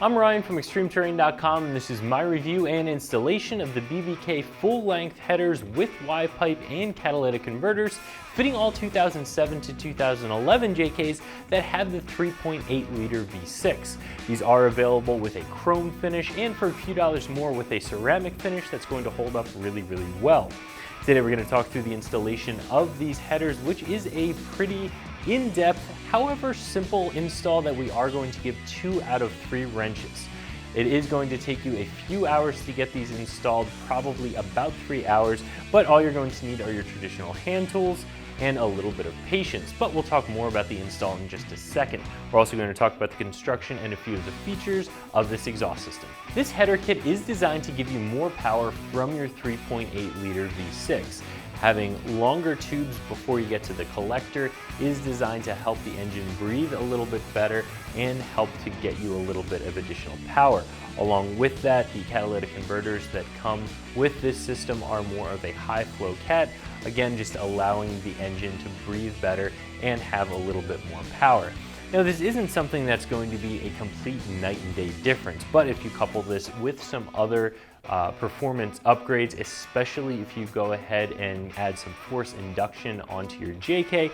I'm Ryan from ExtremeTerrain.com, and this is my review and installation of the BBK full-length headers with Y-pipe and catalytic converters, fitting all 2007 to 2011 JKs that have the 3.8-liter V6. These are available with a chrome finish and for a few dollars more with a ceramic finish that's going to hold up really well. Today we're going to talk through the installation of these headers, which is a pretty in-depth, however simple install that we are going to give 2 out of 3 wrenches. It is going to take you a few hours to get these installed, probably about 3 hours, but all you're going to need are your traditional hand tools and a little bit of patience. But we'll talk more about the install in just a second. We're also going to talk about the construction and a few of the features of this exhaust system. This header kit is designed to give you more power from your 3.8-liter V6. Having longer tubes before you get to the collector is designed to help the engine breathe a little bit better and help to get you a little bit of additional power. Along with that, the catalytic converters that come with this system are more of a high flow cat, again just allowing the engine to breathe better and have a little bit more power. Now, this isn't something that's going to be a complete night and day difference, but if you couple this with some other performance upgrades, especially if you go ahead and add some force induction onto your JK,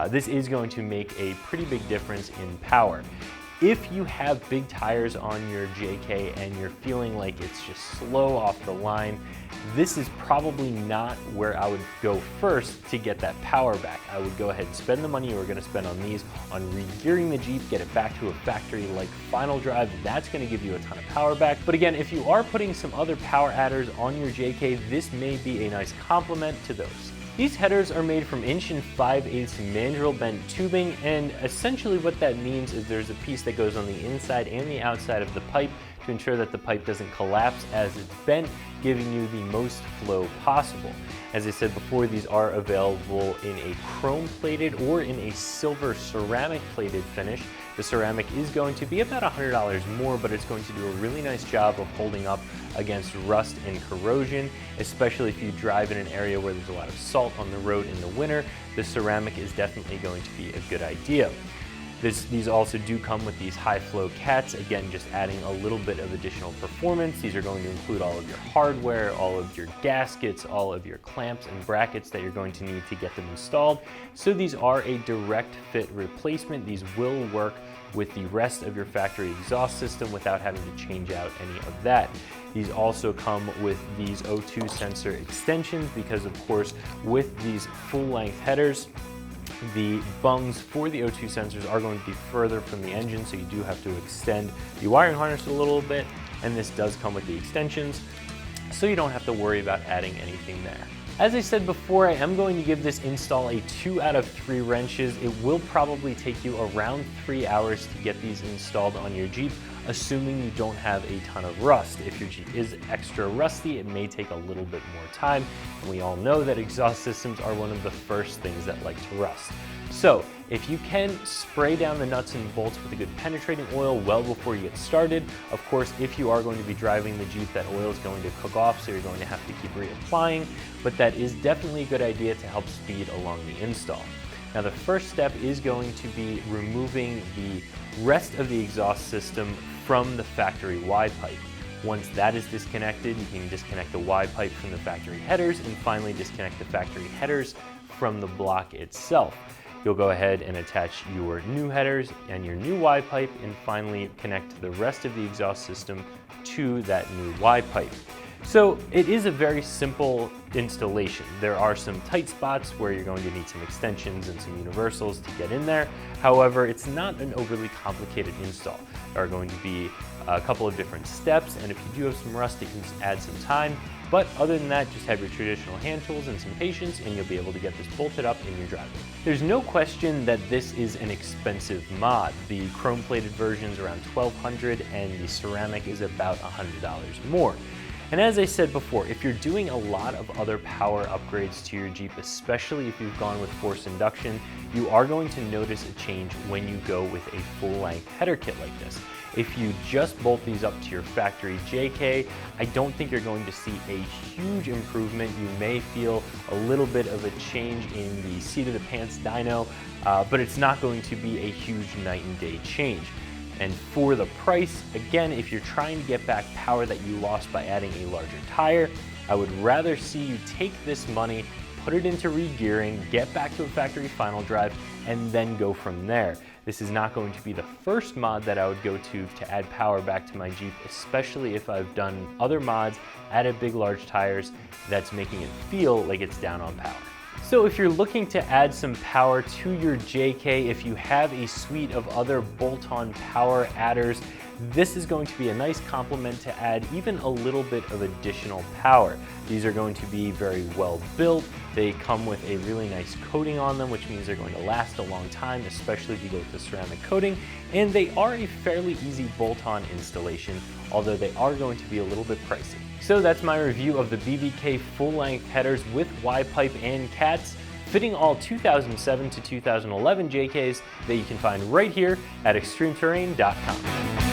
this is going to make a pretty big difference in power. If you have big tires on your JK and you're feeling like it's just slow off the line, this is probably not where I would go first to get that power back. I would go ahead and spend the money you were going to spend on these on re-gearing the Jeep, get it back to a factory like final drive. That's going to give you a ton of power back. But again, if you are putting some other power adders on your JK, this may be a nice complement to those. These headers are made from 1 5/8" mandrel bent tubing, and essentially what that means is there's a piece that goes on the inside and the outside of the pipe to ensure that the pipe doesn't collapse as it's bent, giving you the most flow possible. As I said before, these are available in a chrome plated or in a silver ceramic plated finish. The ceramic is going to be about $100 more, but it's going to do a really nice job of holding up against rust and corrosion, especially if you drive in an area where there's a lot of salt on the road in the winter. The ceramic is definitely going to be a good idea. These also do come with these high flow cats, again just adding a little bit of additional performance. These are going to include all of your hardware, all of your gaskets, all of your clamps and brackets that you're going to need to get them installed. So these are a direct fit replacement. These will work with the rest of your factory exhaust system without having to change out any of that. These also come with these O2 sensor extensions because, of course, with these full-length headers, the bungs for the O2 sensors are going to be further from the engine, so you do have to extend the wiring harness a little bit, and this does come with the extensions, so you don't have to worry about adding anything there. As I said before, I am going to give this install a 2 out of 3 wrenches. It will probably take you around 3 hours to get these installed on your Jeep, assuming you don't have a ton of rust. If your Jeep is extra rusty, it may take a little bit more time, and we all know that exhaust systems are one of the first things that like to rust. So if you can spray down the nuts and bolts with a good penetrating oil well before you get started. Of course, if you are going to be driving the Jeep, that oil is going to cook off, so you're going to have to keep reapplying, but that is definitely a good idea to help speed along the install. Now, the first step is going to be removing the rest of the exhaust system from the factory Y-pipe. Once that is disconnected, you can disconnect the Y-pipe from the factory headers and finally disconnect the factory headers from the block itself. You'll go ahead and attach your new headers and your new Y-pipe and finally connect the rest of the exhaust system to that new Y-pipe. So it is a very simple installation. There are some tight spots where you're going to need some extensions and some universals to get in there. However, it's not an overly complicated install. There are going to be a couple of different steps, and if you do have some rust, it can add some time. But other than that, just have your traditional hand tools and some patience, and you'll be able to get this bolted up in your driveway. There's no question that this is an expensive mod. The chrome-plated version is around $1,200, and the ceramic is about $100 more. And as I said before, if you're doing a lot of other power upgrades to your Jeep, especially if you've gone with force induction, you are going to notice a change when you go with a full-length header kit like this. If you just bolt these up to your factory JK, I don't think you're going to see a huge improvement. You may feel a little bit of a change in the seat of the pants dyno, but it's not going to be a huge night and day change. And for the price, again, if you're trying to get back power that you lost by adding a larger tire, I would rather see you take this money, put it into regearing, get back to a factory final drive, and then go from there. This is not going to be the first mod that I would go to add power back to my Jeep, especially if I've done other mods, added big large tires, that's making it feel like it's down on power. So if you're looking to add some power to your JK, if you have a suite of other bolt-on power adders, this is going to be a nice complement to add even a little bit of additional power. These are going to be very well built. They come with a really nice coating on them, which means they're going to last a long time, especially if you go with the ceramic coating. And they are a fairly easy bolt-on installation, although they are going to be a little bit pricey. So that's my review of the BBK full-length headers with Y-pipe and cats, fitting all 2007 to 2011 JKs that you can find right here at ExtremeTerrain.com.